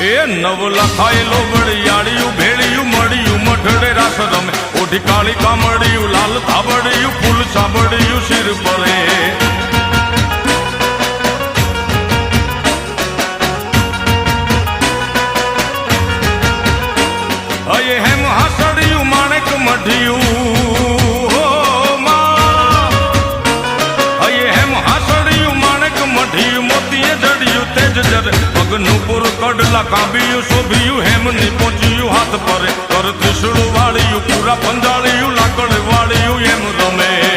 એ નવ લખાયેલો વળિયાળિયું ભેળિયું મળ્યું મઢડે રાસ રમે ઓઢી કાળી કામડિયું લાલ થાબડિયું ફૂલ સાબડિયું શિર પરે અયે હેમ હાસડિયું માણેક મઢિયું પગનું પૂર કડલા કાંબિયું શોભિયું હેમની પહોંચ્યું હાથ પરે કર ત્રિશુળ વાળિયું પૂરા પંજાળિયું લાકડ વાળિયું એમ રમે